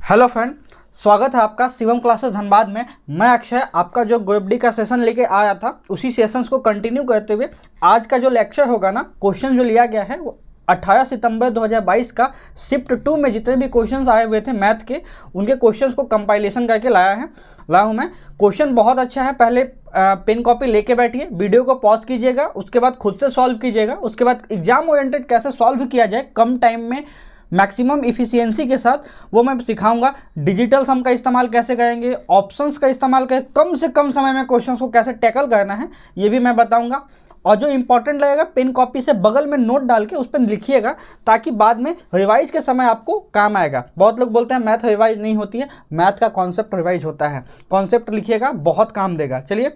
Hello friend, स्वागत है आपका शिवम क्लासेस धनबाद में। मैं अक्षय आपका जो गोएबडी का सेशन लेके आया था उसी सेशंस को कंटिन्यू करते हुए आज का जो लेक्चर होगा ना, क्वेश्चन जो लिया गया है वो 18 सितंबर 2022 का शिफ्ट 2 में जितने भी क्वेश्चंस आए हुए थे मैथ के, उनके क्वेश्चंस को कंपाइलेशन करके लाया हूँ मैं। क्वेश्चन बहुत अच्छा है। पहले पेन कॉपी लेके बैठिए, वीडियो को पॉज कीजिएगा, उसके बाद खुद से सॉल्व कीजिएगा। उसके बाद एग्जाम ओरिएंटेड कैसे सॉल्व किया जाए कम टाइम में मैक्सिमम इफिशियंसी के साथ, वो मैं सिखाऊंगा। डिजिटल सम का इस्तेमाल कैसे करेंगे, ऑप्शंस का इस्तेमाल करें, कम से कम समय में क्वेश्चंस को कैसे टैकल करना है ये भी मैं बताऊंगा। और जो इंपॉर्टेंट लगेगा पेन कॉपी से बगल में नोट डाल के उस पर लिखिएगा, ताकि बाद में रिवाइज के समय आपको काम आएगा। बहुत लोग बोलते हैं मैथ रिवाइज नहीं होती है, मैथ का कॉन्सेप्ट रिवाइज होता है। कॉन्सेप्ट लिखिएगा, बहुत काम देगा। चलिए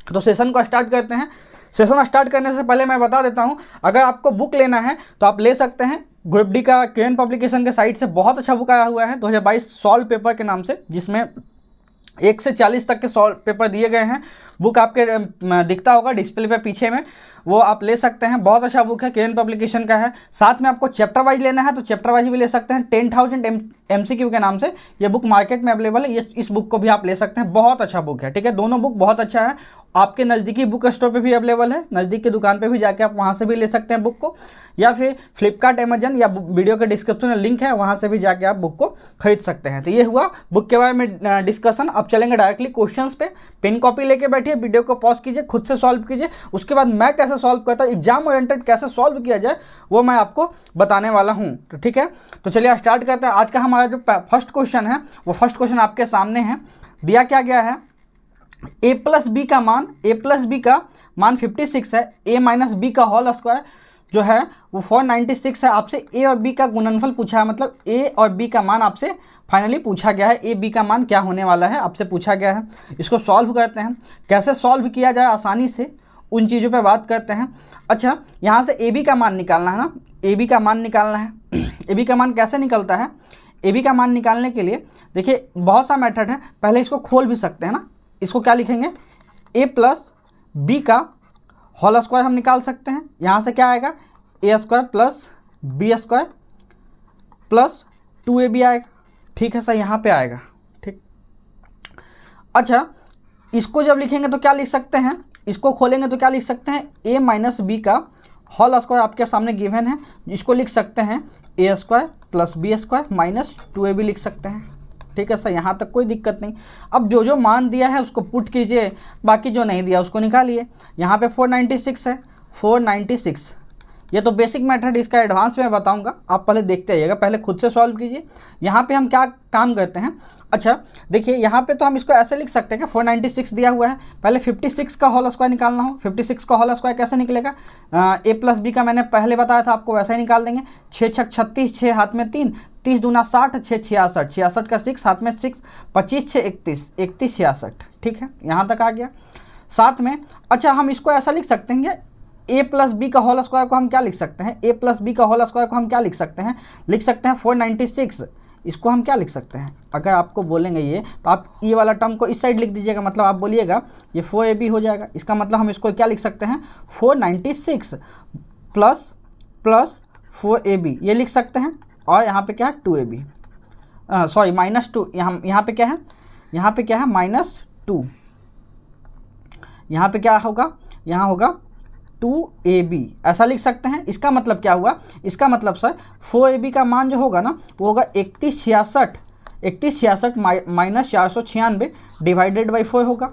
तो सेशन को स्टार्ट करते हैं। सेशन स्टार्ट करने से पहले मैं बता देता हूं, अगर आपको बुक लेना है तो आप ले सकते हैं। गोएबडी का केएन पब्लिकेशन के साइट से बहुत अच्छा बुक आया हुआ है 2022 सॉल्व पेपर के नाम से, जिसमें 1 से 40 तक के सॉल्व पेपर दिए गए हैं। बुक आपके दिखता होगा डिस्प्ले पे पीछे में, वो आप ले सकते हैं। बहुत अच्छा बुक है, केएन पब्लिकेशन का है। साथ में आपको चैप्टर वाइज लेना है तो चैप्टर वाइज भी ले सकते हैं। 10,000 MCQ के नाम से ये बुक मार्केट में अवेलेबल है। इस बुक को भी आप ले सकते हैं, बहुत अच्छा बुक है। ठीक है, दोनों बुक बहुत अच्छा है। आपके नज़दीकी बुक स्टोर पे भी अवेलेबल है, नज़दीक की दुकान पे भी जाके आप वहाँ से भी ले सकते हैं बुक को, या फिर फ्लिपकार्ट, अमेजन या वीडियो के डिस्क्रिप्शन में लिंक है, वहाँ से भी जाके आप बुक को खरीद सकते हैं। तो ये हुआ बुक के बारे में डिस्कशन। अब चलेंगे डायरेक्टली क्वेश्चंस पे। पेन कॉपी लेके बैठिए, वीडियो को पॉज कीजिए, खुद से सॉल्व कीजिए। उसके बाद मैं कैसे सॉल्व करता हूँ, एग्जाम ओरिएंटेड कैसे सॉल्व किया जाए वो मैं आपको बताने वाला हूँ। तो ठीक है, तो चलिए स्टार्ट करते हैं। आज का हमारा जो फर्स्ट क्वेश्चन है वो फर्स्ट क्वेश्चन आपके सामने है। दिया क्या गया है, a प्लस बी का मान 56 है। a माइनस बी का होल स्क्वायर जो है वो 496 है। आपसे a और b का गुणनफल पूछा है, मतलब a और b का मान आपसे फाइनली पूछा गया है। a b का मान क्या होने वाला है आपसे पूछा गया है। इसको सॉल्व करते हैं, कैसे सॉल्व किया जाए आसानी से उन चीज़ों पे बात करते हैं। अच्छा, यहाँ से a b का मान निकालना है ना, a b का मान निकालना है। a b का मान कैसे निकलता है, a b का मान निकालने के लिए देखिए बहुत सा मेथड है। पहले इसको खोल भी सकते हैं ना, इसको क्या लिखेंगे, a प्लस बी का होल स्क्वायर हम निकाल सकते हैं। यहाँ से क्या आएगा, a square plus B square plus 2ab आएगा। ठीक है सर, यहाँ पे आएगा। ठीक, अच्छा इसको जब लिखेंगे तो क्या लिख सकते हैं, इसको खोलेंगे तो क्या लिख सकते हैं, a माइनस बी का होल स्क्वायर आपके सामने गिवन है, इसको लिख सकते हैं a square plus B square minus 2ab लिख सकते हैं। ठीक है सर, यहाँ तक कोई दिक्कत नहीं। अब जो जो मान दिया है उसको पुट कीजिए, बाकी जो नहीं दिया उसको निकालिए। यहाँ पे 496 है, 496। ये तो बेसिक मेथड, इसका एडवांस में बताऊंगा, आप पहले देखते आइएगा, पहले खुद से सॉल्व कीजिए। यहाँ पे हम क्या काम करते हैं, अच्छा देखिए यहाँ पे तो हम इसको ऐसे लिख सकते हैं कि 496 दिया हुआ है, पहले 56 का होल स्क्वायर निकालना हो। 56 का होल स्क्वायर कैसे निकलेगा, a प्लस बी का मैंने पहले बताया था आपको, वैसा ही निकाल देंगे। 6 छक 36, 6 हाथ में 3, 30 दूना 60, 6 66, 66 का 6 हाथ में 6, 25 6 31, 31 66। ठीक है, यहाँ तक आ गया। साथ में अच्छा हम इसको ऐसा लिख सकते हैं, a प्लस बी का होल स्क्वायर को हम क्या लिख सकते हैं, a प्लस बी का होल स्क्वायर को हम क्या लिख सकते हैं, 496। इसको हम क्या लिख सकते हैं, अगर आपको बोलेंगे ये तो आप ये वाला टर्म को इस साइड लिख दीजिएगा, मतलब आप बोलिएगा ये 4ab हो जाएगा। इसका मतलब हम इसको क्या लिख सकते हैं, 496 प्लस 4ab ये लिख सकते हैं। और यहाँ पे क्या है, 2ab, सॉरी -2। यहाँ पे क्या है, यहाँ पे क्या है, -2। यहाँ पे क्या होगा, यहाँ होगा 2ab, ऐसा लिख सकते हैं। इसका मतलब क्या हुआ, इसका मतलब सर 4ab का मान जो होगा ना वो होगा 3166 माइनस 496 डिवाइडेड बाई 4 होगा।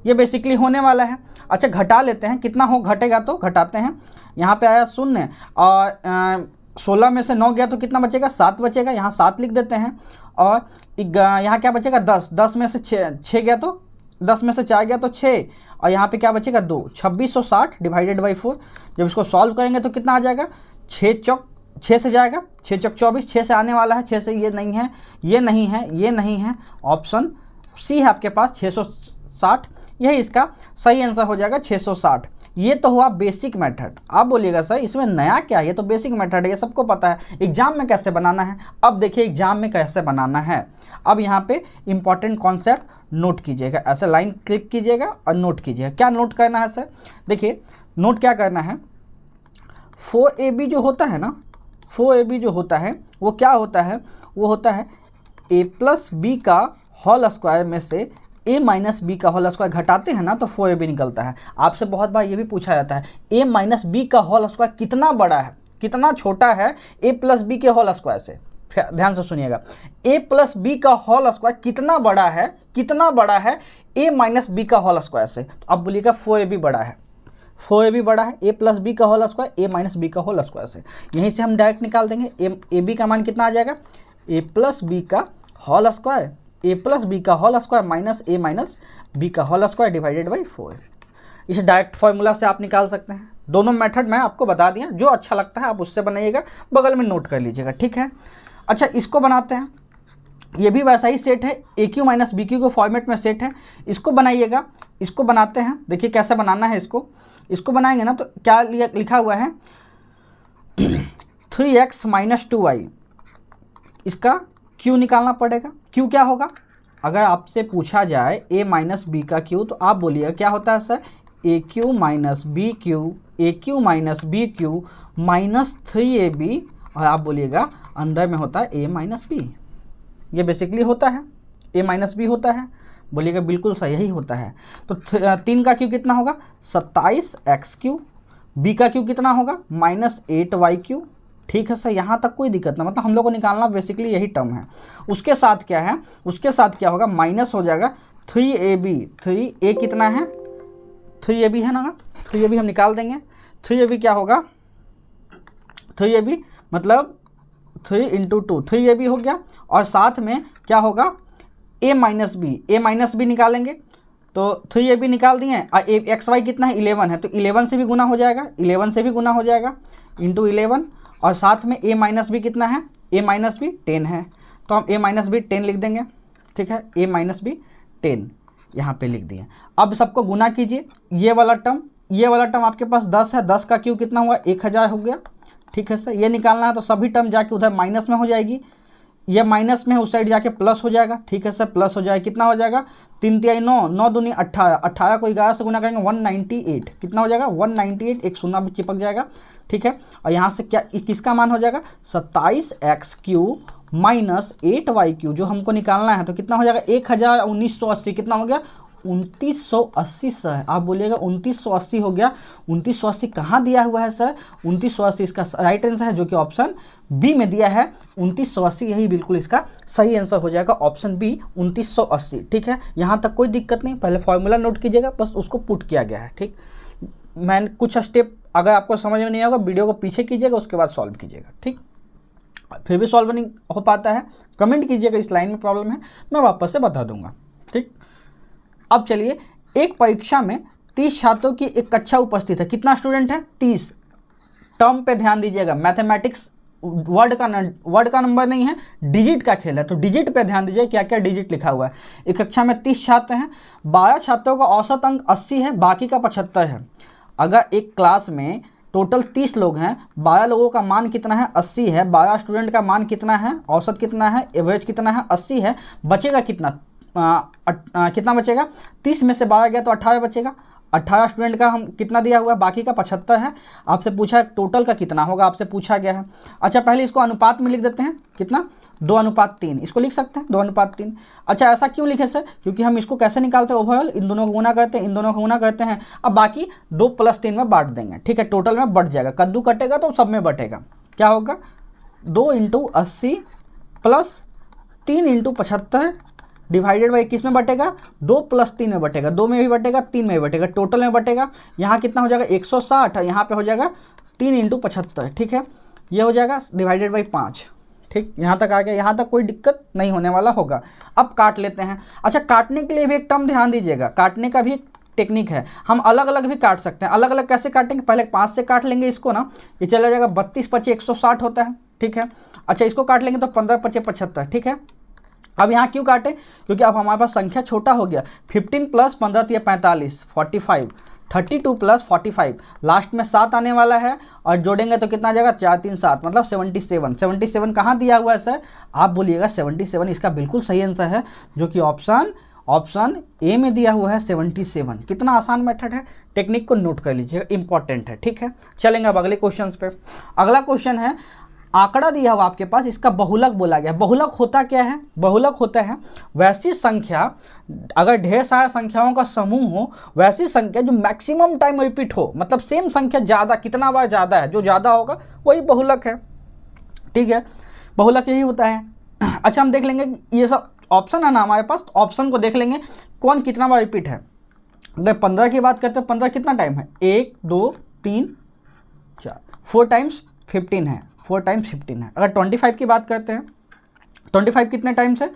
ये बेसिकली होने वाला है। अच्छा घटा लेते हैं, कितना हो घटेगा तो घटाते हैं। यहाँ पे आया 0 और 16 में से 9 गया तो कितना बचेगा, 7 बचेगा। यहाँ 7 लिख देते हैं। और यहाँ क्या बचेगा, 10 में से 6 गया तो 10 में से 4 गया तो 6, और यहाँ पे क्या बचेगा 2, 2660 डिवाइडेड बाई 4। जब इसको सॉल्व करेंगे तो कितना आ जाएगा, 6 से जाएगा, 6 चौक 24, 6 से आने वाला है, 6 से ये नहीं है, ये नहीं है, ये नहीं है। ऑप्शन सी है आपके पास 660, यही इसका सही आंसर हो जाएगा 660। ये तो हुआ बेसिक मेथड। आप बोलिएगा सर इसमें नया क्या है, ये तो बेसिक मेथड है, ये सबको पता है, एग्जाम में कैसे बनाना है। अब देखिए एग्जाम में कैसे बनाना है। अब यहाँ पे इंपॉर्टेंट कॉन्सेप्ट नोट कीजिएगा, ऐसे लाइन क्लिक कीजिएगा और नोट कीजिएगा। क्या नोट करना है सर, देखिए नोट क्या करना है, 4ab जो होता है ना, 4ab जो होता है वो क्या होता है, वो होता है ए प्लस बी का होल स्क्वायर में से ए माइनस बी का होल स्क्वायर घटाते हैं ना तो 4ab निकलता है। आपसे बहुत बार ये भी पूछा जाता है ए माइनस बी का होल स्क्वायर कितना बड़ा है, कितना छोटा है ए प्लस बी के होल स्क्वायर से। ध्यान से सुनिएगा, ए प्लस बी का होल स्क्वायर कितना बड़ा है, कितना बड़ा है ए माइनस बी का होल स्क्वायर से। तो अब बोलिएगा 4ab बड़ा है, 4ab बड़ा है ए प्लस बी का होल स्क्वायर ए माइनस बी का होल स्क्वायर से। यहीं से हम डायरेक्ट निकाल देंगे ए बी का मान कितना आ जाएगा, ए प्लस बी का होल स्क्वायर, ए प्लस बी का होल स्क्वायर माइनस ए माइनस बी का होल स्क्वायर डिवाइडेड बाई 4। इसे डायरेक्ट फॉर्मूला से आप निकाल सकते हैं। दोनों मेथड मैं आपको बता दिया, जो अच्छा लगता है आप उससे बनाइएगा, बगल में नोट कर लीजिएगा, ठीक है। अच्छा, इसको बनाते हैं, ये भी वैसा ही सेट है, ए क्यू माइनस बी क्यू के फॉर्मेट में सेट है। इसको बनाइएगा, इसको बनाते हैं, देखिए कैसे बनाना है इसको बनाएंगे ना तो क्या लिखा हुआ है 3x माइनस 2y, इसका क्यू निकालना पड़ेगा। क्यू क्या होगा, अगर आपसे पूछा जाए a माइनस बी का क्यू तो आप बोलिएगा क्या होता है sir, A cube minus B cube, A cube minus B cube minus 3ab, और आप बोलिएगा अंदर में होता है ए माइनस बी। ये बेसिकली होता है ए माइनस बी होता है, बोलिएगा बिल्कुल सही ही होता है। तो 3 का क्यू कितना होगा 27x क्यू, बी का क्यू कितना होगा माइनस 8y क्यू। ठीक है सर, यहाँ तक कोई दिक्कत ना, मतलब हम लोग को निकालना बेसिकली यही टर्म है। उसके साथ क्या है, उसके साथ क्या होगा, माइनस हो जाएगा 3ab, 3a कितना है 3ab है ना, 3ab हम निकाल देंगे। 3ab क्या होगा, 3ab मतलब 3 इंटू 2, 3ab हो गया, और साथ में क्या होगा a माइनस बी निकालेंगे तो 3ab निकाल दिए। एक्स वाई कितना है 11 है, तो 11 से भी गुना हो जाएगा, 11 से भी गुना हो जाएगा इंटू 11, और साथ में a माइनस बी कितना है, a माइनस बी 10 है, तो हम a माइनस बी 10 लिख देंगे, ठीक है, a माइनस बी 10 यहाँ पे लिख दिए। अब सबको गुना कीजिए, ये वाला टर्म आपके पास 10 है, 10 का क्यू कितना हुआ 1000 हो गया, ठीक है सर। ये निकालना है तो सभी टर्म जाके उधर माइनस में हो जाएगी, ये माइनस में उस साइड जाके प्लस हो जाएगा, ठीक है सर, प्लस हो जाएगा, कितना हो जाएगा 3 3 9, 9 दूनी 18, 18 को 11 से गुना करेंगे 198, कितना हो जाएगा 198, एक शून्य भी चिपक जाएगा, ठीक है। और यहाँ से क्या किसका मान हो जाएगा 27x Q minus 8y Q, जो हमको निकालना है, तो कितना हो जाएगा 1980, कितना हो गया 2980 सर। आप बोलिएगा 2980 हो गया, 2980 कहाँ दिया हुआ है सर, 2980 इसका राइट आंसर है, जो कि ऑप्शन बी में दिया है 2980, यही बिल्कुल इसका सही आंसर हो जाएगा, ऑप्शन बी 2980, ठीक है। यहाँ तक कोई दिक्कत नहीं, पहले फॉर्मूला नोट कीजिएगा, बस उसको पुट किया गया है, ठीक। मैं कुछ स्टेप अगर आपको समझ में नहीं आएगा वीडियो को पीछे कीजिएगा, उसके बाद सॉल्व कीजिएगा, ठीक। फिर भी सॉल्व नहीं हो पाता है कमेंट कीजिएगा, इस लाइन में प्रॉब्लम है, मैं वापस से बता दूंगा, ठीक। अब चलिए, एक परीक्षा में 30 छात्रों की एक कक्षा उपस्थित है, कितना स्टूडेंट है 30। टर्म पे ध्यान दीजिएगा, मैथमेटिक्स वर्ड का नंबर नहीं है, डिजिट का खेल है, तो डिजिट पे ध्यान दीजिए क्या क्या डिजिट लिखा हुआ है। एक कक्षा में 30 छात्र हैं, 12 छात्रों का औसत अंक 80 है, बाकी का 75 है। अगर एक क्लास में टोटल 30 लोग हैं, 12 लोगों का मान कितना है 80 है, 12 स्टूडेंट का मान कितना है, औसत कितना है, एवरेज कितना है 80 है, बचेगा कितना कितना बचेगा, 30 में से 12 गया तो 18 बचेगा। 18 स्टूडेंट का हम कितना दिया हुआ है, बाकी का 75 है। आपसे पूछा है टोटल का कितना होगा, आपसे पूछा गया है। अच्छा, पहले इसको अनुपात में लिख देते हैं, कितना 2:3, इसको लिख सकते हैं 2:3। अच्छा, ऐसा क्यों लिखे सर, क्योंकि हम इसको कैसे निकालते हैं ओवरऑल, इन दोनों को गुना करते हैं, इन दोनों को गुना करते हैं, अब बाकी 2 + 3 में बांट देंगे, ठीक है, टोटल में बढ़ जाएगा, कद्दू कटेगा तो सब में बटेगा, क्या होगा 2 × 80 प्लस 3 × 75 डिवाइडेड बाई किस में बटेगा 2 + 3 में बटेगा, 2 में भी बटेगा 3 में भी बटेगा, टोटल में बटेगा। यहाँ कितना हो जाएगा 160, यहाँ पे हो जाएगा 3 × 75, ठीक है, ये हो जाएगा डिवाइडेड बाई 5, ठीक। यहाँ तक आ गया, यहाँ तक कोई दिक्कत नहीं होने वाला होगा। अब काट लेते हैं। अच्छा, काटने के लिए भी एक टर्म ध्यान दीजिएगा, काटने का भी एक टेक्निक है, हम अलग अलग भी काट सकते हैं। अलग अलग कैसे काटेंगे, पहले 5 से काट लेंगे इसको ना, ये चला जाएगा 32 × 5 160 होता है, ठीक है। अच्छा, इसको काट लेंगे तो 15 × 5 75, ठीक है। अब यहाँ क्यों काटे, क्योंकि अब हमारे पास संख्या छोटा हो गया, 15 + 15 = 45, 45, 32 + 45, लास्ट में 7 आने वाला है, और जोड़ेंगे तो कितना आ जाएगा 4 3 7, मतलब 77। 77 कहाँ दिया हुआ है सर, आप बोलिएगा 77, इसका बिल्कुल सही आंसर है, जो कि ऑप्शन ए में दिया हुआ है 77। कितना आसान मेथड है, टेक्निक को नोट कर लीजिएगा, इंपॉर्टेंट है, ठीक है। चलेंगे अब अगले क्वेश्चन पे। अगला क्वेश्चन है आंकड़ा दिया हुआ आपके पास, इसका बहुलक बोला गया। बहुलक होता क्या है? बहुलक होता है वैसी संख्या, अगर ढेर सारा संख्याओं का समूह हो, वैसी संख्या जो मैक्सिमम टाइम रिपीट हो, मतलब सेम संख्या ज़्यादा, कितना बार ज़्यादा है, जो ज़्यादा होगा वही बहुलक है। ठीक है, बहुलक यही होता है। अच्छा, हम देख लेंगे ये सब ऑप्शन है ना हमारे पास, तो ऑप्शन को देख लेंगे कौन कितना बार रिपीट है। अगर 15 की बात करते हैं, 15 कितना टाइम है? 1 2 3 4, 4 टाइम्स 15 है, 4 टाइम्स 15 है। अगर 25 की बात करते हैं, 25 कितने टाइम्स है?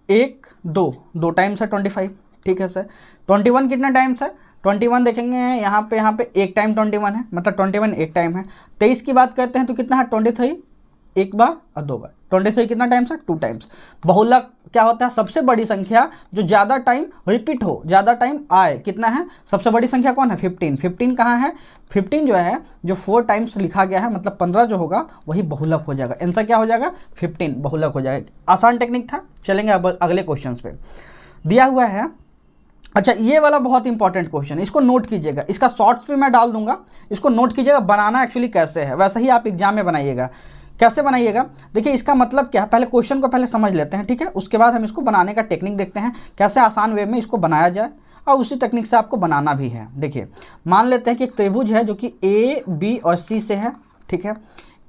1 2 टाइम्स है 25। ठीक है सर। 21 कितने टाइम्स है? 21 देखेंगे यहाँ पे 1 टाइम 21 है, मतलब 21 एक टाइम है। 23 की बात करते हैं तो कितना है? 23 एक बार और 2 बार। 23 कितना टाइम्स है? 2 टाइम्स। बहुलक क्या होता है? सबसे बड़ी संख्या जो ज़्यादा टाइम रिपीट हो, ज़्यादा टाइम आए। कितना है सबसे बड़ी संख्या? कौन है? 15। 15 कहाँ है? 15 जो है, जो 4 टाइम्स लिखा गया है, मतलब 15 जो होगा वही बहुलक हो जाएगा। आंसर क्या हो जाएगा? 15 बहुलक हो जाएगा। आसान टेक्निक था। चलेंगे अब अगले क्वेश्चन पे। दिया हुआ है, अच्छा ये वाला बहुत इंपॉर्टेंट क्वेश्चन है, इसको नोट कीजिएगा। इसका शॉर्ट्स भी मैं डाल दूंगा, इसको नोट कीजिएगा। बनाना एक्चुअली कैसे है वैसे ही आप एग्जाम में बनाइएगा। कैसे बनाइएगा? देखिए इसका मतलब क्या है, पहले क्वेश्चन को पहले समझ लेते हैं, ठीक है। उसके बाद हम इसको बनाने का टेक्निक देखते हैं, कैसे आसान वे में इसको बनाया जाए, और उसी टेक्निक से आपको बनाना भी है। देखिए मान लेते हैं कि एक त्रिभुज है जो कि ए बी और सी से है, ठीक है।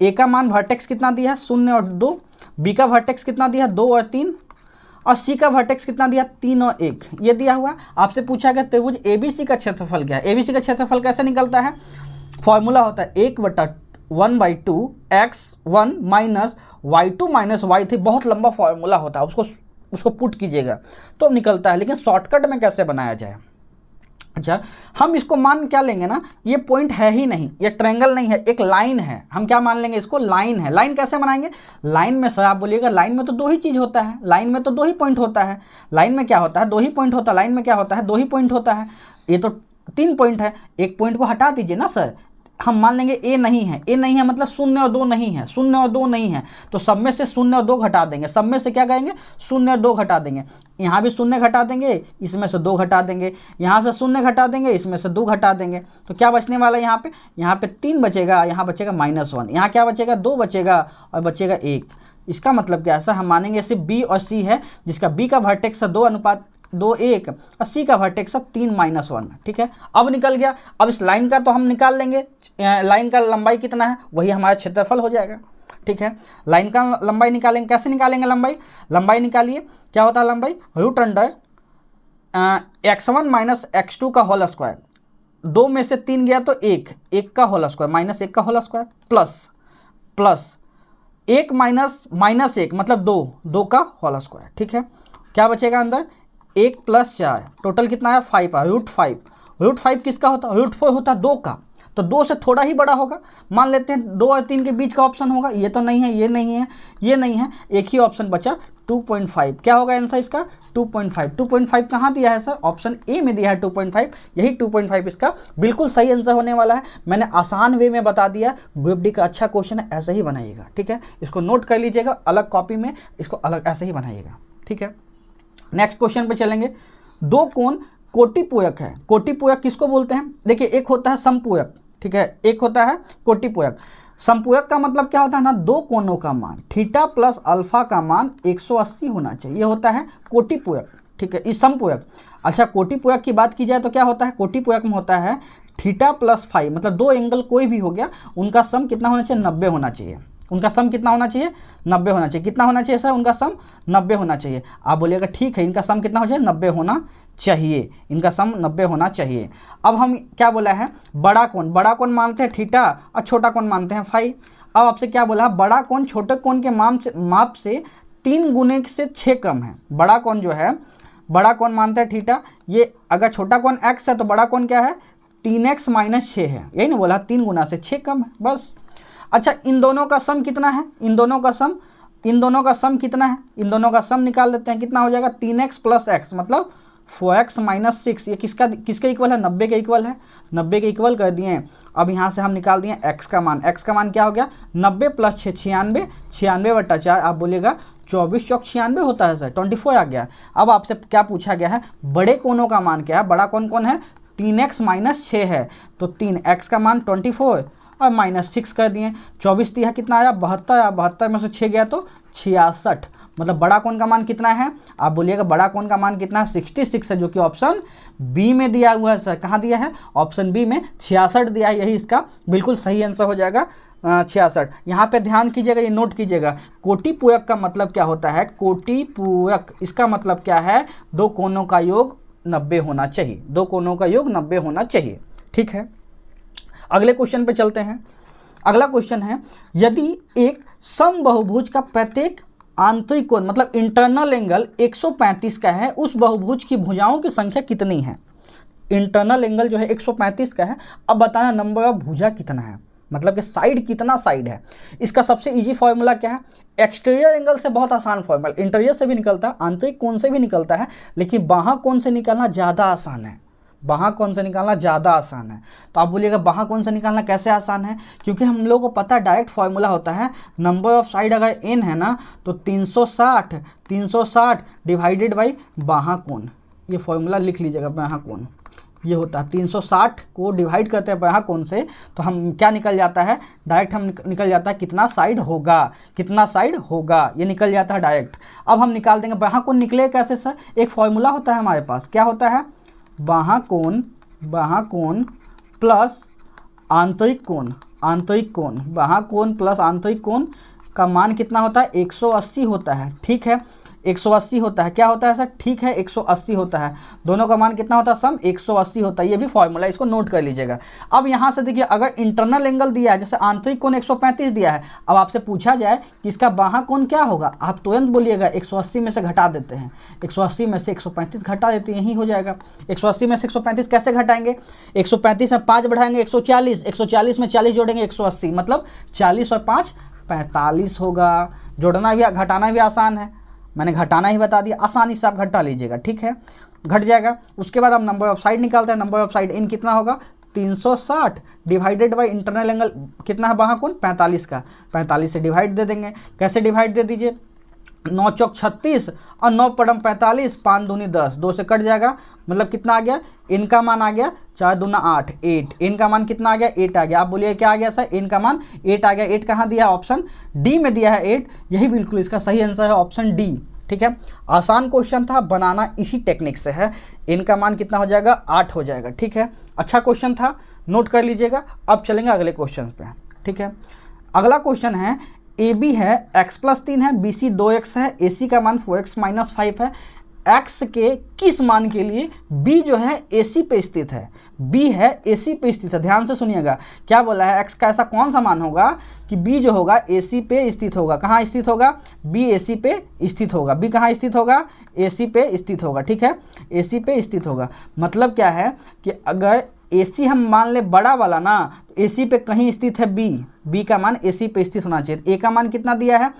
ए का मान वर्टेक्स कितना दिया है? 0 और 2। बी का वर्टेक्स कितना दिया है? 2 और 3। और सी का वर्टेक्स कितना दिया? 3 और 1। ये दिया हुआ। आपसे पूछा गया त्रिभुज एबीसी का क्षेत्रफल क्या है। एबीसी का क्षेत्रफल कैसे निकलता है? फॉर्मूला होता है 1/1/2 x1 minus y2 minus y3। बहुत लंबा फॉर्मूला होता है, उसको पुट कीजिएगा तो निकलता है। लेकिन शॉर्टकट में कैसे बनाया जाए? अच्छा, हम इसको मान क्या लेंगे ना, ये पॉइंट है ही नहीं, ये ट्रायंगल नहीं है, एक लाइन है। हम क्या मान लेंगे इसको? लाइन है। लाइन कैसे बनाएंगे? लाइन में सर आप बोलिएगा लाइन में तो 2 ही चीज़ होता है, लाइन में तो 2 ही पॉइंट होता है। लाइन में क्या होता है? 2 ही पॉइंट होता है। लाइन में क्या होता है? 2 ही पॉइंट होता है। ये तो 3 पॉइंट है, एक पॉइंट को हटा दीजिए ना सर। हम मान लेंगे ए नहीं है, ए नहीं है मतलब 0 और 2 नहीं है, 0 और 2 नहीं है, तो सब में से 0 और 2 घटा देंगे। सब में से क्या कहेंगे? 0 और 2 घटा देंगे। यहाँ भी 0 घटा देंगे, इसमें से 2 घटा देंगे, यहाँ से 0 घटा देंगे, इसमें से 2 घटा देंगे। तो क्या बचने वाला है यहाँ पे? यहाँ पे 3 बचेगा, यहाँ बचेगा -1, यहाँ क्या बचेगा? 2 बचेगा और बचेगा 1। इसका मतलब क्या है? ऐसा हम मानेंगे सिर्फ बी और सी है, जिसका बी का वर्टेक्स 2:1 और सी का वर्टेक्स 3-1। ठीक है, अब निकल गया। अब इस लाइन का तो हम निकाल लेंगे, लाइन का लंबाई कितना है वही हमारा क्षेत्रफल हो जाएगा। ठीक है, लाइन का लंबाई निकालेंगे। कैसे निकालेंगे लंबाई? लंबाई निकालिए, क्या होता है लंबाई? √अंडर x1 माइनस x2 का होल स्क्वायर। 2 में से 3 गया तो 1 का होल स्क्वायर माइनस 1 का होल स्क्वायर प्लस 1 माइनस 1 मतलब 2 का होल स्क्वायर। ठीक है, क्या बचेगा अंदर? 1 + 4, टोटल कितना है? 5 है। √5 किसका होता है? √4 होता है 2 का, तो 2 से थोड़ा ही बड़ा होगा। मान लेते हैं 2 और 3 के बीच का ऑप्शन होगा। ये तो नहीं है, ये नहीं है, ये नहीं है, एक ही ऑप्शन बचा 2.5। क्या होगा आंसर इसका? 2.5। 2.5 कहाँ दिया है सर? ऑप्शन ए में दिया है 2.5। यही 2.5 इसका बिल्कुल सही आंसर होने वाला है। मैंने आसान वे में बता दिया। ग्रुप-डी का अच्छा क्वेश्चन है, ऐसे ही बनाइएगा। ठीक है, इसको नोट कर लीजिएगा, अलग कॉपी में इसको अलग ऐसे ही बनाइएगा। ठीक है, नेक्स्ट क्वेश्चन पे चलेंगे। 2 कोण कोटिपूरक है। कोटिपूरक किसको बोलते हैं? देखिए एक होता है समपूरक, ठीक है, एक होता है कोटिपूरक। समपूरक का मतलब क्या होता है ना, 2 कोणों का मान थीटा प्लस अल्फा का मान 180 होना चाहिए, ये होता है कोटिपूरक। ठीक है, इस समपूरक। अच्छा, कोटिपूरक की बात की जाए तो क्या होता है? कोटिपूरक में होता है थीटा प्लस फाई, मतलब 2 एंगल कोई भी हो गया, उनका सम कितना होना चाहिए? 90 होना चाहिए। उनका सम कितना होना चाहिए? 90 होना चाहिए। कितना होना चाहिए सर? उनका सम 90 होना चाहिए। आप बोलिएगा ठीक है, इनका सम कितना हो जाए? 90 होना चाहिए, इनका सम 90 होना चाहिए। अब हम क्या बोला है? बड़ा कोण मानते हैं थीटा और छोटा कोण मानते हैं फाई। अब आपसे क्या बोला है? बड़ा कोण छोटे कोण के माप से 3 गुने से 6 कम है। बड़ा कोण जो है, बड़ा कोण मानते हैं थीटा, ये अगर छोटा कोण x है तो बड़ा कोण क्या है? 3x - 6 है, यही ना बोला? 3 गुना से 6 कम है, बस। अच्छा, इन दोनों का सम कितना है? इन दोनों का सम कितना है? इन दोनों का सम निकाल देते हैं, कितना हो जाएगा? 3x + x मतलब 4x - 6। ये किसके इक्वल है? 90 के इक्वल है। 90 के इक्वल कर दिए। अब यहाँ से हम निकाल दिए x का मान। x का मान क्या हो गया? 90 + 6 96, 96/4। आप बोलिएगा 24 चौक 96 होता है सर, 24 आ गया। अब आपसे क्या पूछा गया है? बड़े कोणों का मान क्या है? बड़ा कोण कौन है? 3x - 6 है, तो 3x का मान 24 और -6 कर दिए। 24 दिया कितना आया 72, 72 में से 6 गया तो 66, मतलब बड़ा कोण का मान कितना है, आप बोलिएगा बड़ा कोण का मान कितना है 66 है, जो कि ऑप्शन बी में दिया हुआ है। सर कहाँ दिया है, ऑप्शन बी में 66 दिया है, यही इसका बिल्कुल सही आंसर हो जाएगा 66। यहाँ पे ध्यान कीजिएगा, ये नोट कीजिएगा, कोटिपूरक का मतलब क्या होता है, कोटिपूरक इसका मतलब क्या है, दो कोणों का योग 90 होना चाहिए, दो कोणों का योग 90 होना चाहिए। ठीक है, अगले क्वेश्चन पे चलते हैं। अगला क्वेश्चन है, यदि एक समबाहुभुज का प्रत्येक आंतरिक कोण मतलब इंटरनल एंगल 135 का है, उस बहुभुज की भुजाओं की संख्या कितनी है। इंटरनल एंगल जो है 135 का है, अब बताना नंबर ऑफ भुजा कितना है, मतलब कि साइड कितना साइड है। इसका सबसे इजी फॉर्मूला क्या है, एक्सटीरियर एंगल से बहुत आसान फॉर्मूला, इंटीरियर से भी निकलता है, आंतरिक कोण से भी निकलता है, लेकिन बाह्य कोण से निकालना ज़्यादा आसान है, बाह्य कोण से निकालना ज़्यादा आसान है। तो आप बोलिएगा बाह्य कोण से निकालना कैसे आसान है, क्योंकि हम लोगों को पता है डायरेक्ट फॉर्मूला होता है, नंबर ऑफ साइड अगर n है ना तो 360 डिवाइडेड बाई बाह्य कोण, ये फॉर्मूला लिख लीजिएगा। बाह्य कोण ये होता है 360 को डिवाइड करते हैं बाह्य कोण से, तो हम क्या निकल जाता है, डायरेक्ट हम निकल जाता है कितना साइड होगा, कितना साइड होगा, ये निकल जाता है डायरेक्ट। अब हम निकाल देंगे बाह्य कोण निकले कैसे सर, एक फॉर्मूला होता है हमारे पास, क्या होता है, बाह्य कोण प्लस आंतरिक कोण, बाह्य कोण प्लस आंतरिक कोण का मान कितना होता है 180 होता है। ठीक है, 180 होता है, क्या होता है सर, ठीक है 180 होता है, दोनों का मान कितना होता है सम 180 होता है, ये भी फॉर्मूला, इसको नोट कर लीजिएगा। अब यहाँ से देखिए, अगर इंटरनल एंगल दिया है, जैसे आंतरिक कोण 135 दिया है, अब आपसे पूछा जाए कि इसका बाह्य कोण क्या होगा, आप तुरंत बोलिएगा 180 में से घटा देते हैं, 180 में से 135 घटा देते हैं, यही हो जाएगा। 180 में से 135 कैसे घटाएंगे, 135 में 5 बढ़ाएंगे 140, 140 में 40 जोड़ेंगे 180, मतलब 40 और 5 45 होगा। जोड़ना भी घटाना भी आसान है, मैंने घटाना ही बता दिया, आसानी से आप घटा लीजिएगा। ठीक है, घट जाएगा। उसके बाद हम नंबर ऑफ साइड निकालते हैं, नंबर ऑफ साइड इन कितना होगा 360 डिवाइडेड बाय इंटरनल एंगल कितना है बाह्य कोण 45 का, 45 से डिवाइड दे देंगे। कैसे डिवाइड दे दीजिए, 9 चौक 36 और 9 पड़म 45, 5 दूनी 10, 2 से कट जाएगा, मतलब कितना आ गया, इनका मान आ गया 4 दूना 8, 8, इनका मान कितना आ गया 8 आ गया। आप बोलिए क्या आ गया सर, इनका मान 8 आ गया। 8 कहाँ दिया है, ऑप्शन डी में दिया है 8, यही बिल्कुल इसका सही आंसर है ऑप्शन डी। ठीक है, आसान क्वेश्चन था, बनाना इसी टेक्निक से है। इनका मान कितना हो जाएगा 8 हो जाएगा। ठीक है, अच्छा क्वेश्चन था, नोट कर लीजिएगा। अब चलेंगे अगले क्वेश्चन पे। ठीक है, अगला क्वेश्चन है, ए बी है x+3 है, बी सी 2x है, ए सी का मान 4x-5 है, x के किस मान के लिए b जो है AC पे स्थित है, b है AC पे स्थित है। ध्यान से सुनिएगा, क्या बोला है, x का ऐसा कौन सा मान होगा कि b जो होगा AC पे स्थित होगा। कहाँ स्थित होगा, b AC पे स्थित होगा। b कहाँ स्थित होगा, AC पे स्थित होगा। ठीक है, AC पे स्थित होगा, मतलब क्या है कि अगर AC हम मान ले बड़ा वाला ना, तो AC पे कहीं स्थित है b का मान AC पे स्थित होना चाहिए। a का मान कितना दिया है,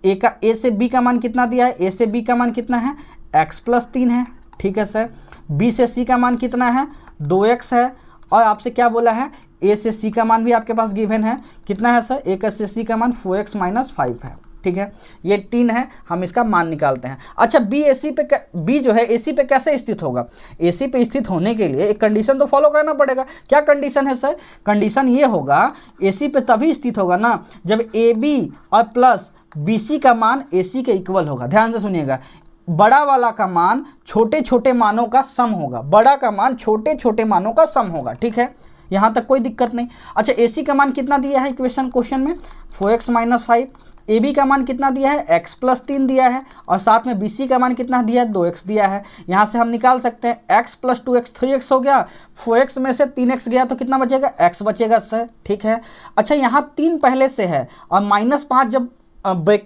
a से b का मान कितना दिया है, a से b का मान कितना है x+3 है। ठीक है सर, b से c का मान कितना है 2x है, और आपसे क्या बोला है a से c का मान भी आपके पास गिवन है, कितना है सर, a से c का मान 4x-5 है। ठीक है, ये 3 है, हम इसका मान निकालते हैं। अच्छा, b जो है AC पे कैसे स्थित होगा, AC पे स्थित होने के लिए एक कंडीशन तो फॉलो करना पड़ेगा। क्या कंडीशन है सर, कंडीशन ये होगा AC पे तभी स्थित होगा ना जब AB और प्लस BC का मान AC के इक्वल होगा। ध्यान से सुनिएगा, बड़ा वाला का मान छोटे छोटे मानों का सम होगा, बड़ा का मान छोटे छोटे मानों का सम होगा। ठीक है, यहाँ तक कोई दिक्कत नहीं। अच्छा, AC का मान कितना दिया है क्वेश्चन में 4x-5, AB का मान कितना दिया है x+3 दिया है, और साथ में BC का मान कितना दिया है 2x दिया है। यहाँ से हम निकाल सकते हैं x + 2x 3x हो गया, 4x में से 3x गया तो कितना बचेगा, x बचेगा सर। ठीक है, अच्छा यहाँ 3 पहले से है और -5 जब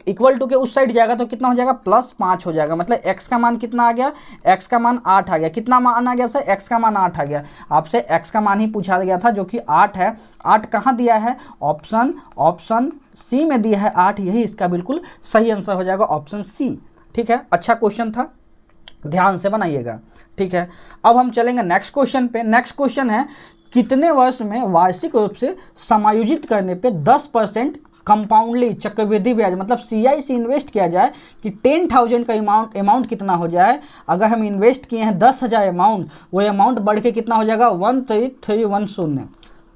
इक्वल टू के उस साइड जाएगा तो कितना हो जाएगा +5 हो जाएगा, मतलब x का मान कितना आ गया, x का मान 8 आ गया। कितना मान आ गया सर, x का मान 8 आ गया। आपसे x का मान ही पूछा गया था जो कि 8 है। 8 कहाँ दिया है, ऑप्शन सी में दिया है 8, यही इसका बिल्कुल सही आंसर हो जाएगा ऑप्शन सी। ठीक है, अच्छा क्वेश्चन था, ध्यान से बनाइएगा। ठीक है, अब हम चलेंगे नेक्स्ट क्वेश्चन पे। नेक्स्ट क्वेश्चन है, कितने वर्ष में वार्षिक रूप से समायोजित करने पे 10% कंपाउंडली चक्रवृद्धि ब्याज मतलब CI से इन्वेस्ट किया जाए कि 10,000 का अमाउंट कितना हो जाए। अगर हम इन्वेस्ट किए हैं 10,000 अमाउंट, वो अमाउंट बढ़ के कितना हो जाएगा 13,310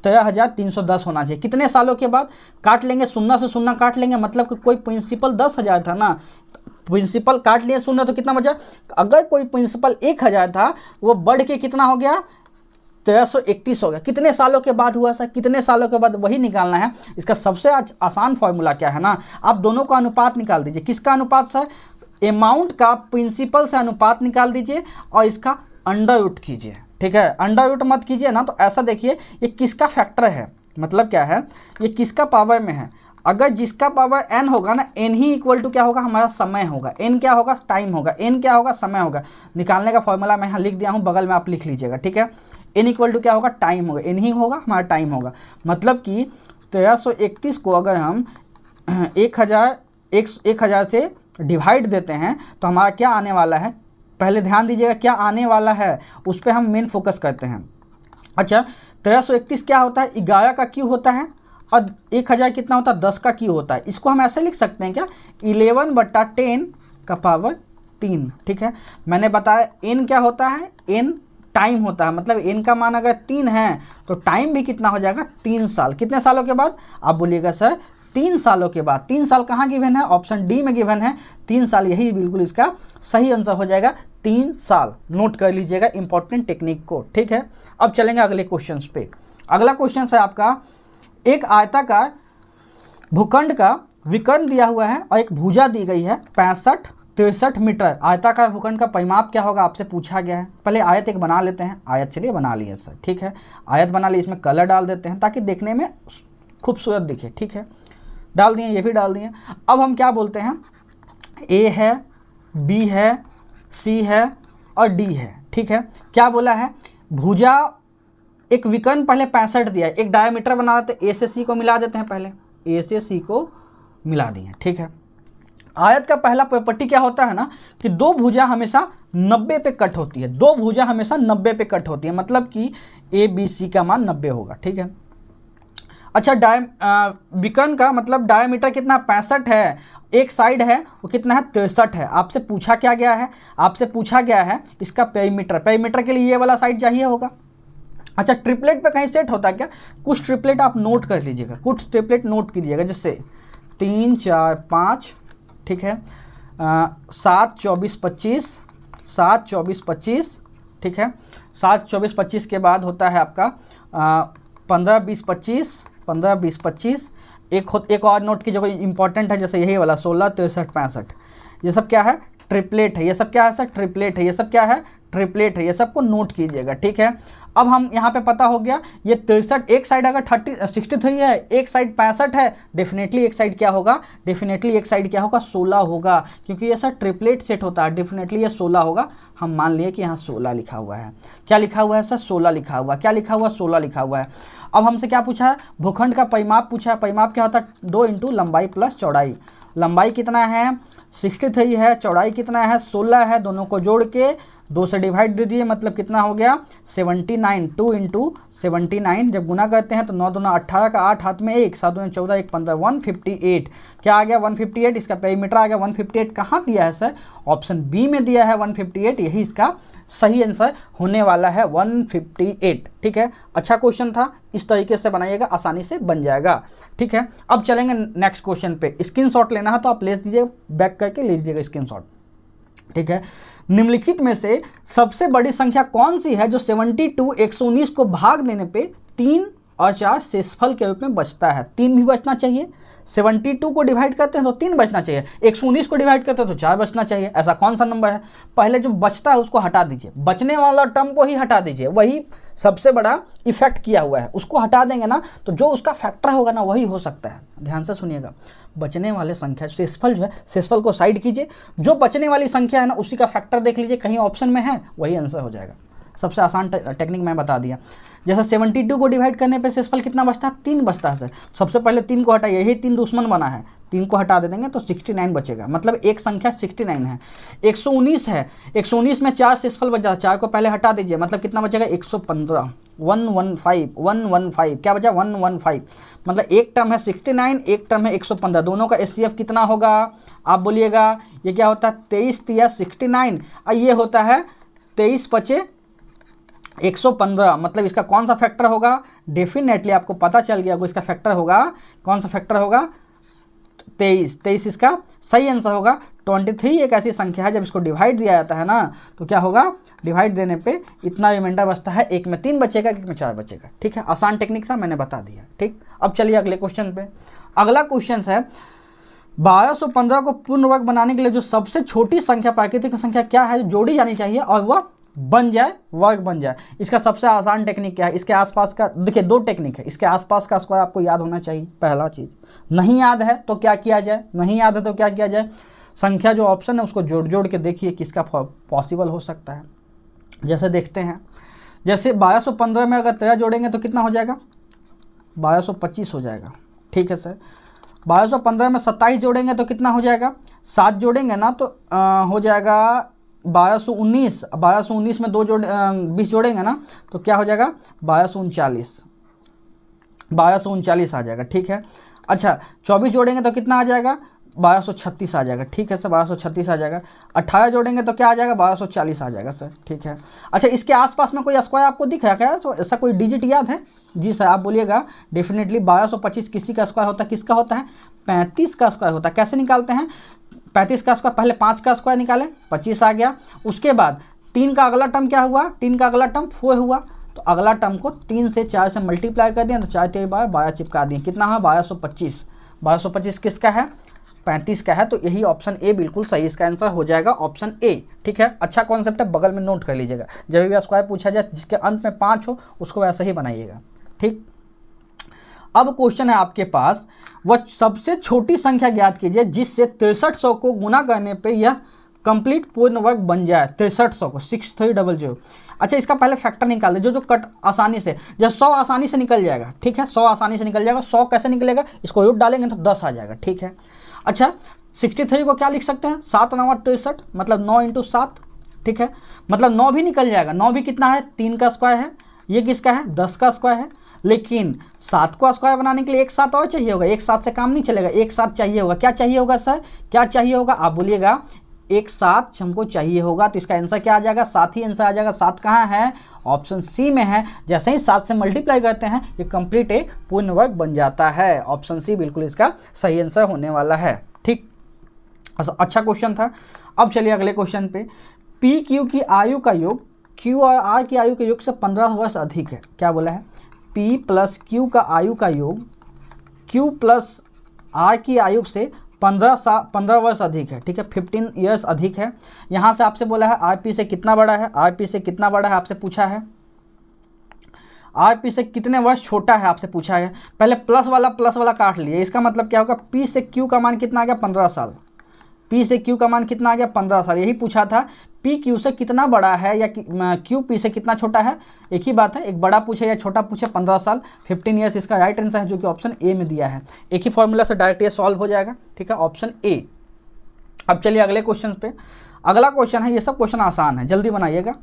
13,310 होना चाहिए। कितने सालों के बाद काट लेंगे, शून्य से शून्य काट लेंगे, मतलब कि कोई प्रिंसिपल 10,000 था ना, प्रिंसिपल काट लिए शून्य तो कितना बचा। अगर कोई प्रिंसिपल 1,000 था वो बढ़ के कितना हो गया 1331 हो गया। कितने सालों के बाद हुआ सर, कितने सालों के बाद, वही निकालना है। इसका सबसे आसान फॉर्मूला क्या है ना, आप दोनों का अनुपात निकाल दीजिए। किसका अनुपात सर, अमाउंट का प्रिंसिपल से अनुपात निकाल दीजिए और इसका अंडर रूट कीजिए। ठीक है, अंडर रूट मत कीजिए ना, तो ऐसा देखिए ये किसका फैक्टर है, मतलब क्या है, ये किसका पावर में है। अगर जिसका पावर n होगा ना, n ही इक्वल टू क्या होगा, हमारा समय होगा। n क्या होगा, टाइम होगा। n क्या होगा, समय होगा। निकालने का फॉर्मूला मैं यहाँ लिख दिया हूँ, बगल में आप लिख लीजिएगा। ठीक है, n इक्वल टू क्या होगा, टाइम होगा। n ही होगा, हमारा टाइम होगा। मतलब कि 1331 को अगर हम 1,000 से डिवाइड देते हैं तो हमारा क्या आने वाला है, पहले ध्यान दीजिएगा क्या आने वाला है, उस पर हम मेन फोकस करते हैं। अच्छा, 1331 क्या होता है, 11 का क्यू होता है, और 1,000 कितना होता है, 10 का क्यू होता है। इसको हम ऐसे लिख सकते हैं क्या, 11/10 का पावर 3। ठीक है, मैंने बताया n क्या होता है, n टाइम होता है, मतलब n का मान अगर 3 है तो टाइम भी कितना हो जाएगा, 3 साल। कितने सालों के बाद, आप बोलिएगा सर 3 सालों के बाद। 3 साल कहाँ गिवन है, ऑप्शन डी में गिवन है 3 साल, यही बिल्कुल इसका सही आंसर हो जाएगा, 3 साल। नोट कर लीजिएगा इंपॉर्टेंट टेक्निक को। ठीक है, अब चलेंगे अगले क्वेश्चन पे। अगला क्वेश्चन है आपका, एक आयताकार भूखंड का विकर्ण दिया हुआ है और एक भुजा दी गई है 65-63 मीटर। आयताकार भूखंड का परिमाप क्या होगा, आपसे पूछा गया है। पहले आयत एक बना लेते हैं। आयत चलिए बना लिए सर। ठीक है, आयत बना ली, इसमें कलर डाल देते हैं ताकि देखने में खूबसूरत दिखे। ठीक है, डाल दिए, ये भी डाल दिए। अब हम क्या बोलते हैं, ए है, बी है, सी है और डी है। ठीक है, क्या बोला है, भुजा एक विकर्ण पहले 65 दिया है, एक डायमीटर बना देते, ए से सी को मिला देते हैं, पहले ए से सी को मिला दिए। ठीक है, आयत का पहला प्रॉपर्टी क्या होता है ना कि दो भुजा हमेशा 90 पे कट होती है। दो भुजा हमेशा 90 पे कट होती है, मतलब कि ए बी सी का मान 90 होगा। ठीक है, अच्छा, विकर्ण का मतलब डायमीटर कितना 65 है, एक साइड है वो कितना है 63 है। आपसे पूछा क्या गया है, आपसे पूछा गया है इसका पेरीमीटर। पेरीमीटर के लिए ये वाला साइड चाहिए होगा। अच्छा, ट्रिपलेट पे कहीं सेट होता है क्या, कुछ ट्रिपलेट आप नोट कर लीजिएगा, कुछ ट्रिपलेट नोट कीजिएगा, जैसे 3 4 5। ठीक है, 7 24 25, 7 24 25। ठीक है, 7 24 25 के बाद होता है आपका 15 20 25, 15 20 25। एक और नोट की जो इंपॉर्टेंट है, जैसे यही वाला 16 63 65। ये सब क्या है, ट्रिपलेट है। ये सब क्या है सर, ट्रिपलेट है। ये सब क्या है, ट्रिपलेट है। ये सबको नोट कीजिएगा। ठीक है, अब हम यहाँ पे पता हो गया ये 63, एक साइड अगर 63 है, एक साइड 65 है, डेफिनेटली एक साइड क्या होगा, डेफिनेटली एक साइड क्या होगा, 16 होगा, क्योंकि ये सर ट्रिपलेट सेट होता है, डेफिनेटली ये 16 होगा। हम मान लिए कि यहाँ 16 लिखा हुआ है। क्या लिखा हुआ है सर, 16 लिखा हुआ। क्या लिखा हुआ, 16 लिखा हुआ है। अब हमसे क्या पूछा है, भूखंड का परिमाप पूछा है। परिमाप क्या होता है, 2 × लंबाई प्लस चौड़ाई। लंबाई कितना है 63 है, चौड़ाई कितना है 16 है, दोनों को जोड़ के 2 से डिवाइड दे दिए, मतलब कितना हो गया 79। 2 × 79 जब गुना करते हैं तो 9 दूना 18 का 8 हाथ में 1, 7 दूना 14, 1 15, 158। क्या आ गया 158, इसका पेरीमीटर आ गया 158। कहाँ दिया है सर, ऑप्शन बी में दिया है 158, यही इसका सही आंसर होने वाला है 158। ठीक है, अच्छा क्वेश्चन था, इस तरीके से बनाइएगा, आसानी से बन जाएगा। ठीक है, अब चलेंगे नेक्स्ट क्वेश्चन पे। स्क्रीनशॉट लेना है तो आप ले लीजिए, बैक करके ले लीजिएगा स्क्रीनशॉट। ठीक है, निम्नलिखित में से सबसे बड़ी संख्या कौन सी है जो 72 119 को भाग देने पे 3 और 4 शेषफल के रूप में बचता है। 3 भी बचना चाहिए, 72 को डिवाइड करते हैं तो 3 बचना चाहिए, 119 को डिवाइड करते हैं तो 4 बचना चाहिए। ऐसा कौन सा नंबर है, पहले जो बचता है उसको हटा दीजिए, बचने वाला टर्म को ही हटा दीजिए, वही सबसे बड़ा इफेक्ट किया हुआ है, उसको हटा देंगे ना तो जो उसका फैक्टर होगा ना वही हो सकता है। ध्यान से सुनिएगा, बचने वाले संख्या शेषफल जो है, शेषफल को साइड कीजिए, जो बचने वाली संख्या है ना उसी का फैक्टर देख लीजिए, कहीं ऑप्शन में है वही आंसर हो जाएगा। सबसे आसान टेक्निक मैं बता दिया। जैसे 72 को डिवाइड करने पे शेषफल कितना बचता है, 3 बचता है सर। सबसे पहले 3 को हटाइए, यही 3 दुश्मन बना है, 3 को हटा दे देंगे तो 69 बचेगा, मतलब एक संख्या 69 है। 119 है, 119 में 4 शेषफल बचा, 4 को पहले हटा दीजिए, मतलब कितना बचेगा 115, 115 क्या बचा 115, मतलब एक टर्म है 69, एक टर्म है 115, दोनों का एचसीएफ कितना होगा आप बोलिएगा। ये क्या होता है 23 × 69 और ये होता है 23 × 115, मतलब इसका कौन सा फैक्टर होगा, डेफिनेटली आपको पता चल गया इसका फैक्टर होगा, कौन सा फैक्टर होगा, 23 इसका सही आंसर होगा। 23 एक ऐसी संख्या है जब इसको डिवाइड दिया जाता है ना तो क्या होगा, डिवाइड देने पे इतना रिमाइंडर बचता है, एक में 3 बचेगा, एक में 4 बचेगा। ठीक है, आसान टेक्निक था, मैंने बता दिया। ठीक, अब चलिए अगले क्वेश्चन पे। अगला क्वेश्चन है 1215 को पूर्ण वर्ग बनाने के लिए जो सबसे छोटी संख्या, प्राकृतिक संख्या क्या है जो जोड़ी जानी चाहिए और वह बन जाए, वर्ग बन जाए। इसका सबसे आसान टेक्निक क्या है, इसके आसपास का देखिए 2 टेक्निक है। इसके आसपास का स्क्वायर आपको याद होना चाहिए, पहला चीज़। नहीं याद है तो क्या किया जाए, नहीं याद है तो क्या किया जाए, संख्या जो ऑप्शन है उसको जोड़ जोड़ के देखिए किसका पॉसिबल हो सकता है। जैसे देखते हैं, जैसे 1215 में अगर 13 जोड़ेंगे तो कितना हो जाएगा, 1225 हो जाएगा। ठीक है सर, 1215 में 27 जोड़ेंगे तो कितना हो जाएगा, 7 जोड़ेंगे ना तो हो जाएगा 1219। 1219 में 20 जोड़ेंगे ना तो क्या हो जाएगा, 1239 आ जाएगा। ठीक है, अच्छा 24 जोड़ेंगे तो कितना आ जाएगा, 1236 आ जाएगा। ठीक है सर, 1236 आ जाएगा। 18 जोड़ेंगे तो क्या आ जाएगा, 1240 आ जाएगा सर। ठीक है, अच्छा इसके आसपास में कोई स्क्वायर आपको दिख रहा है क्या, तो ऐसा कोई डिजिट याद है? जी सर, आप बोलिएगा। डेफिनेटली 1225 किसी का स्क्वायर होता है, किसका होता है, 35 का स्क्वायर होता है। कैसे निकालते हैं, 35 का स्क्वायर, पहले 5 का स्क्वायर निकालें, 25 आ गया। उसके बाद 3 का अगला टर्म क्या हुआ, 3 का अगला टर्म 4 हुआ, तो अगला टर्म को 3 से 4 से मल्टीप्लाई कर दिया तो 4 3 12 चिपका दिए, कितना हुआ 1225। 1225 किसका है, 35 का है। तो यही ऑप्शन ए बिल्कुल सही, इसका आंसर हो जाएगा ऑप्शन ए। ठीक है, अच्छा कॉन्सेप्ट है, बगल में नोट कर लीजिएगा, जब भी स्क्वायर पूछा जाए जिसके अंत में 5 हो उसको वैसा ही बनाइएगा। ठीक, अब क्वेश्चन है आपके पास, वह सबसे छोटी संख्या ज्ञात कीजिए जिससे 6300 को गुना करने पे यह कंप्लीट पूर्ण वर्ग बन जाए। 6300 को 6300। अच्छा इसका पहले फैक्टर निकाल दे, जो कट आसानी से, जब 100 आसानी से निकल जाएगा। ठीक है, 100 आसानी से निकल जाएगा। 100 कैसे निकलेगा, इसको रूट डालेंगे तो 10 आ जाएगा। ठीक है, अच्छा 63 को क्या लिख सकते हैं, 7 9 63, मतलब 9 × 7। ठीक है, मतलब 9 भी निकल जाएगा। 9 भी कितना है, 3 का स्क्वायर है, ये किसका है, 10 का स्क्वायर है। लेकिन 7 को स्क्वायर बनाने के लिए एक 7 और चाहिए होगा, एक 7 से काम नहीं चलेगा, एक 7 चाहिए होगा। क्या चाहिए होगा सर, क्या चाहिए होगा, आप बोलिएगा, एक 7 हमको चाहिए होगा। तो इसका आंसर क्या आ जाएगा, 7 ही आंसर आ जाएगा। 7 कहाँ है, ऑप्शन सी में है। जैसे ही 7 से मल्टीप्लाई करते हैं ये कंप्लीट एक पूर्ण वर्ग बन जाता है। ऑप्शन सी बिल्कुल इसका सही आंसर होने वाला है। ठीक, अच्छा क्वेश्चन था। अब चलिए अगले क्वेश्चन पे। पी क्यू की आयु का योग क्यू और आर की आयु के योग से 15 वर्ष अधिक है। क्या बोला है, P प्लस क्यू का आयु का योग Q प्लस आर की आयु से 15 वर्ष अधिक है। ठीक है, 15 ईयर्स अधिक है। यहाँ से आपसे बोला है RP से कितना बड़ा है, RP से कितना बड़ा है आपसे पूछा है, RP से कितने वर्ष छोटा है आपसे पूछा है। पहले प्लस वाला काट लिए, इसका मतलब क्या होगा, P से Q का मान कितना आ गया, 15 साल। P से Q का मान कितना आ गया, 15 साल। यही पूछा था, P Q से कितना बड़ा है या Q P से कितना छोटा है, एक ही बात है, एक बड़ा पूछे या छोटा पूछे। 15 साल, 15 ईयर्स इसका राइट आंसर है, जो कि ऑप्शन ए में दिया है। एक ही फॉर्मूला से डायरेक्ट ये सॉल्व हो जाएगा। ठीक है, ऑप्शन ए। अब चलिए अगले क्वेश्चन पे। अगला क्वेश्चन है, ये सब क्वेश्चन आसान है, जल्दी बनाइएगा।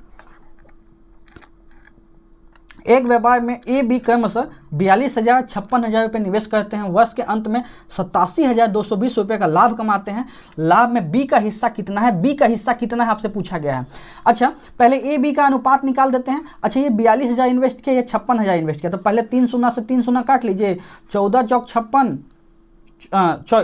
एक व्यापार में ए बी क्रमशः 42,000 56,000 रुपये निवेश करते हैं। वर्ष के अंत में 87,220 रुपये का लाभ कमाते हैं। लाभ में बी का हिस्सा कितना है, बी का हिस्सा कितना है आपसे पूछा गया है। अच्छा पहले ए बी का अनुपात निकाल देते हैं। अच्छा ये 42,000 इन्वेस्ट किया, ये 56,000 इन्वेस्ट किया, तो पहले 3 शून्य से 3 शून्य काट लीजिए। 14 चौक 56,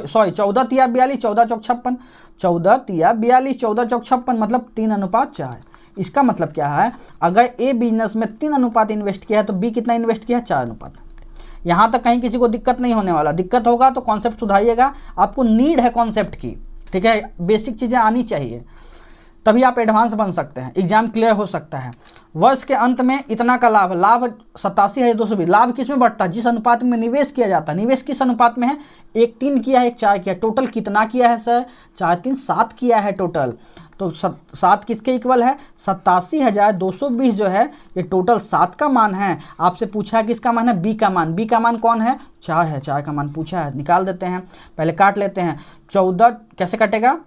सॉरी 14 तिया 42, 14 चौक 56, 14 तिया 42, 14 चौक 56, मतलब 3:4। इसका मतलब क्या है, अगर ए बिजनेस में 3 इन्वेस्ट किया है तो बी कितना इन्वेस्ट किया है, 4। यहाँ तक कहीं किसी को दिक्कत नहीं होने वाला। दिक्कत होगा तो कॉन्सेप्ट सुधारिएगा, आपको नीड है कॉन्सेप्ट की। ठीक है, बेसिक चीज़ें आनी चाहिए, तभी आप एडवांस बन सकते हैं, एग्जाम क्लियर हो सकता है। वर्ष के अंत में इतना का लाभ, लाभ 87,220। लाभ किस में बढ़ता है, जिस अनुपात में निवेश किया जाता है। निवेश किस अनुपात में है, 1:3 किया है, 1:4 किया। टोटल कितना किया है सर, 4×3 7 किया है टोटल। तो 7 किसके इक्वल है, 87,220 जो है ये टोटल 7 का मान है। आपसे पूछा है किसका मान है, बी का मान। बी का मान कौन है, 4 है, 4 का मान पूछा है। निकाल देते हैं, पहले काट लेते हैं। 14 कैसे कटेगा,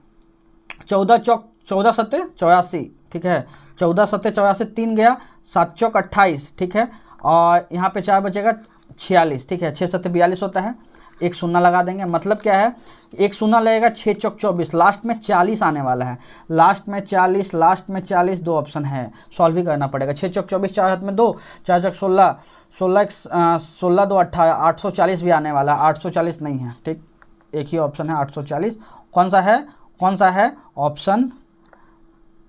14 चौक 14 सत्ते 84। ठीक है, 14 सत्ते 84, 3 गया, 7 चौक 28। ठीक है, और यहाँ पे 4 बचेगा 46। ठीक है, 6 सत्ते 42 होता है, एक शून्य लगा देंगे। मतलब क्या है, एक शून्य लगेगा, 6 चौक 24, लास्ट में 40 आने वाला है। लास्ट में 40, 2 ऑप्शन है, सॉल्व भी करना पड़ेगा। 6 चौक 24, 4 हाथ में 2, 4 चौक 16, 16 2 18, 840 भी आने वाला है। 840 नहीं है, ठीक, एक ही ऑप्शन है 840। कौन सा है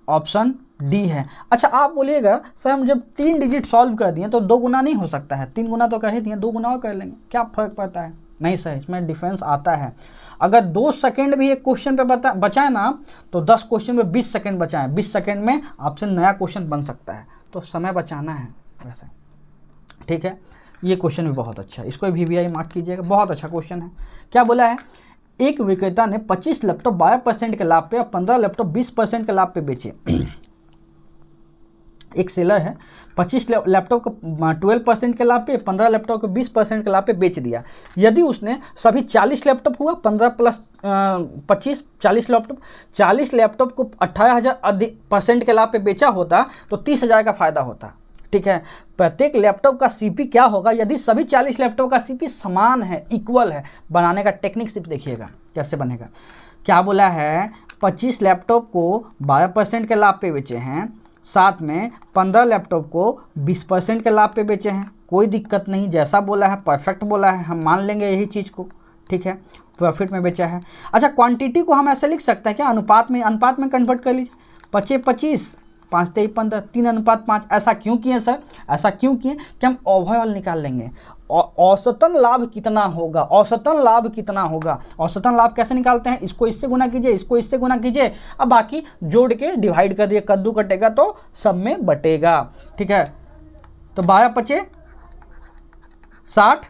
ऑप्शन डी है। अच्छा आप बोलिएगा सर हम जब 3 डिजिट सॉल्व कर दिए तो 2 गुना नहीं हो सकता है? 3 गुना तो कर ही दिए, 2 गुना और कर लेंगे, क्या फर्क पड़ता है? नहीं सर, इसमें डिफरेंस आता है। अगर 2 सेकंड भी एक क्वेश्चन पे बचाए ना तो 10 क्वेश्चन में 20 सेकंड बचाएं, 20 सेकंड में आपसे नया क्वेश्चन बन सकता है, तो समय बचाना है वैसे, ठीक है। ये क्वेश्चन भी बहुत अच्छा है, इसको VVI मार्क कीजिएगा, बहुत अच्छा क्वेश्चन है। क्या बोला है? एक विक्रेता ने 25 लैपटॉप 12% के लाभ पे और 15 लैपटॉप 20% के लाभ पे बेचे। एक सेलर है, 25 लैपटॉप को 12% के लाभ पे, 15 लैपटॉप को 20% के लाभ पे बेच दिया। यदि उसने सभी 40 लैपटॉप हुआ, 15 प्लस 25 40 लैपटॉप को 18,000% के लाभ पे बेचा होता तो 30,000 का फायदा होता, ठीक है। प्रत्येक लैपटॉप का CP क्या होगा यदि सभी 40 लैपटॉप का CP समान है, इक्वल है? बनाने का टेक्निक सिर्फ देखिएगा कैसे बनेगा। क्या बोला है? 25 लैपटॉप को 12% के लाभ पे बेचे हैं, साथ में 15 लैपटॉप को 20% के लाभ पे बेचे हैं। कोई दिक्कत नहीं, जैसा बोला है परफेक्ट बोला है, हम मान लेंगे यही चीज़ को, ठीक है। प्रॉफिट में बेचा है। अच्छा क्वांटिटी को हम ऐसे लिख सकते हैं क्या? अनुपात में कन्वर्ट कर लीजिए। 25 25, 5 3 15, 3:5। ऐसा क्यों किए सर? ऐसा क्यों किए कि हम ओवरऑल निकाल लेंगे, औसतन लाभ कितना होगा, औसतन लाभ कैसे निकालते हैं? इसको इससे गुना कीजिए, इसको इससे गुना कीजिए, अब बाकी जोड़ के डिवाइड कर दिए, कद्दू कटेगा तो सब में बटेगा, ठीक है। तो 12 पचे 60,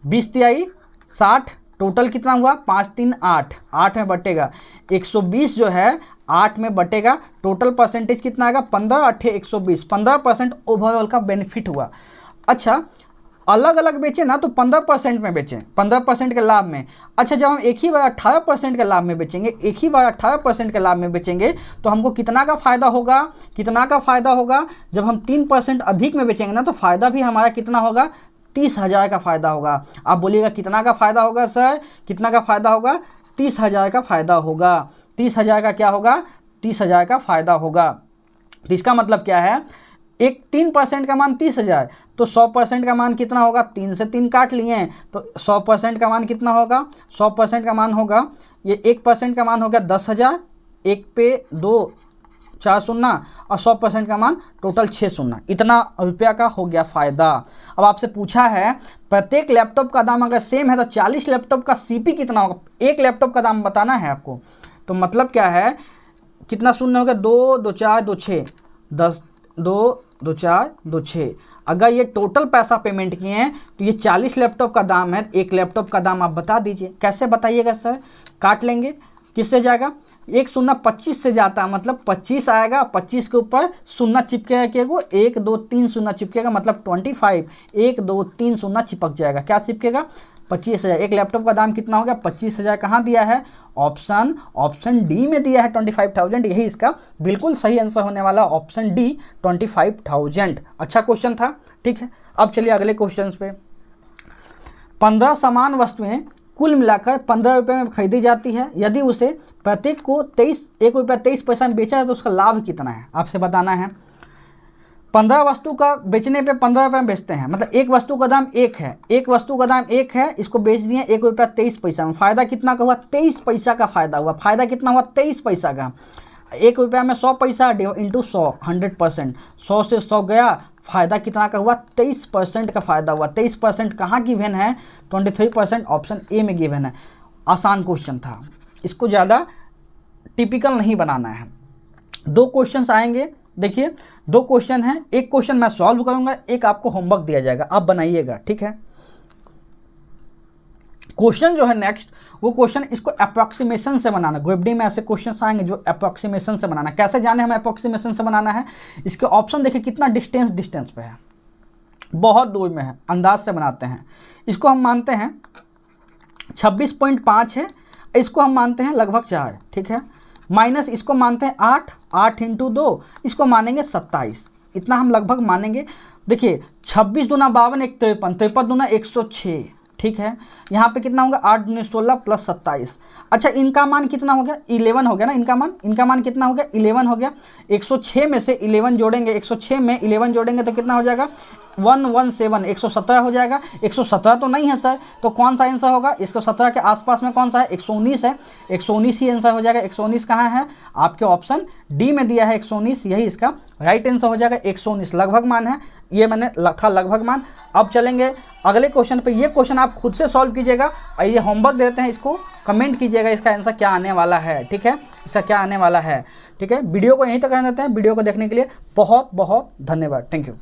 20 तिहाई 60, टोटल कितना हुआ? 5 3 8, 8 में बटेगा। 120 जो है 8 में बटेगा, टोटल परसेंटेज कितना आएगा? 15 8 120, 15% ओवरऑल का बेनिफिट हुआ। अच्छा अलग अलग बेचे ना तो 15% में बेचें, 15% के लाभ में। अच्छा जब हम एक ही बार 18% के लाभ में बेचेंगे, तो हमको कितना का फ़ायदा होगा? जब हम 3% अधिक में बेचेंगे ना तो फ़ायदा भी हमारा कितना होगा? 30,000 का फ़ायदा होगा। आप बोलिएगा कितना का फ़ायदा होगा सर? कितना का फ़ायदा होगा? 30,000 का फ़ायदा होगा। 30,000 का क्या होगा? 30,000 का फ़ायदा होगा। तो इसका मतलब क्या है? एक 3% का मान 30,000, तो 100% का मान कितना होगा? 3 से 3 काट लिए हैं तो 100% का मान कितना होगा? 100% का मान होगा, ये 1% का मान हो गया 10,000, 1 पे 2 4 शून्य और 100% का मान टोटल 6 शून्य, इतना रुपया का हो गया फ़ायदा। अब आपसे पूछा है प्रत्येक लैपटॉप का दाम अगर सेम है तो 40 लैपटॉप का CP कितना होगा? एक लैपटॉप का दाम बताना है आपको। तो मतलब क्या है? कितना शून्य हो गया? 2 2 4 2 6, 10 2 2 4 2 6। अगर ये टोटल पैसा पेमेंट किए हैं तो ये 40 लैपटॉप का दाम है, एक लैपटॉप का दाम आप बता दीजिए। कैसे बताइएगा सर? काट लेंगे, किससे जाएगा? एक शून्य 25 से जाता है, मतलब 25 आएगा, 25 के ऊपर शून्य चिपकेगा, क्या वो 1 2 3 शून्य चिपकेगा, मतलब 25, 1 2 3 शून्य चिपक जाएगा। क्या चिपकेगा? 25,000। एक लैपटॉप का दाम कितना हो गया? 25,000। कहाँ दिया है? ऑप्शन डी में दिया है 25,000। यही इसका बिल्कुल सही आंसर होने वाला, ऑप्शन डी 25,000। अच्छा क्वेश्चन था, ठीक है। अब चलिए अगले क्वेश्चन पे। 15 समान वस्तुएं कुल मिलाकर 15 रुपये में खरीदी जाती है। यदि उसे प्रत्येक को 1 रुपया 23 पैसा में बेचा है तो उसका लाभ कितना है? आपसे बताना है। 15 वस्तु का बेचने पे 15 रुपये में बेचते हैं, मतलब एक वस्तु का दाम 1 है, इसको बेच दिए 1 रुपया 23 पैसा में। फ़ायदा कितना का हुआ? 23 पैसा का फ़ायदा हुआ। फ़ायदा कितना हुआ? 23 पैसा का। 1 रुपया में 100 पैसा इंटू 100, 100%, 100 से 100 गया, फ़ायदा कितना का हुआ? 23% का फ़ायदा हुआ। 23% कहाँ गिवन है? 23% ऑप्शन ए में गिवन है। आसान क्वेश्चन था, इसको ज़्यादा टिपिकल नहीं बनाना है। 2 क्वेश्चंस आएंगे, देखिए 2 क्वेश्चन हैं, एक क्वेश्चन मैं सॉल्व करूँगा, एक आपको होमवर्क दिया जाएगा, आप बनाइएगा, ठीक है। क्वेश्चन जो है नेक्स्ट वो क्वेश्चन, इसको अप्रॉक्सीमेशन से बनाना। ग्रुप डी में ऐसे क्वेश्चन आएंगे जो अप्रॉक्सीमेशन से बनाना। कैसे जाने हमें अप्रॉक्सीमेशन से बनाना है? इसके ऑप्शन देखिए कितना डिस्टेंस पे है, बहुत दूर में है, अंदाज से बनाते हैं। इसको हम मानते हैं 26.5 है, इसको हम मानते हैं लगभग 4, ठीक है। माइनस इसको मानते हैं 8 इंटू 2, इसको मानेंगे 27, इतना हम लगभग मानेंगे। देखिए 26 दूना 52, 1 53, 53 दूना 106, ठीक है। यहाँ पे कितना होगा? 8 दूनी 16 प्लस 27। अच्छा इनका मान कितना हो गया? 11 हो गया ना, इनका मान कितना हो गया? 11 हो गया। 106 में से 11 जोड़ेंगे, 106 में 11 जोड़ेंगे तो कितना हो जाएगा? 117 117 हो जाएगा। 117 तो नहीं है सर, तो कौन सा आंसर होगा? 117 के आसपास में कौन सा है? 119 है, 119 ही आंसर हो जाएगा। 119 कहाँ है? आपके ऑप्शन डी में दिया है 119, यही इसका राइट आंसर हो जाएगा। 119 लगभग मान है, ये मैंने था लगभग मान। अब चलेंगे अगले क्वेश्चन पे। ये क्वेश्चन आप खुद से सॉल्व कीजिएगा, ये होमवर्क देते हैं, इसको कमेंट कीजिएगा इसका आंसर क्या आने वाला है, ठीक है, इसका क्या आने वाला है, ठीक है। वीडियो को यहीं तक रहने देते हैं। वीडियो को देखने के लिए बहुत बहुत धन्यवाद। Thank you.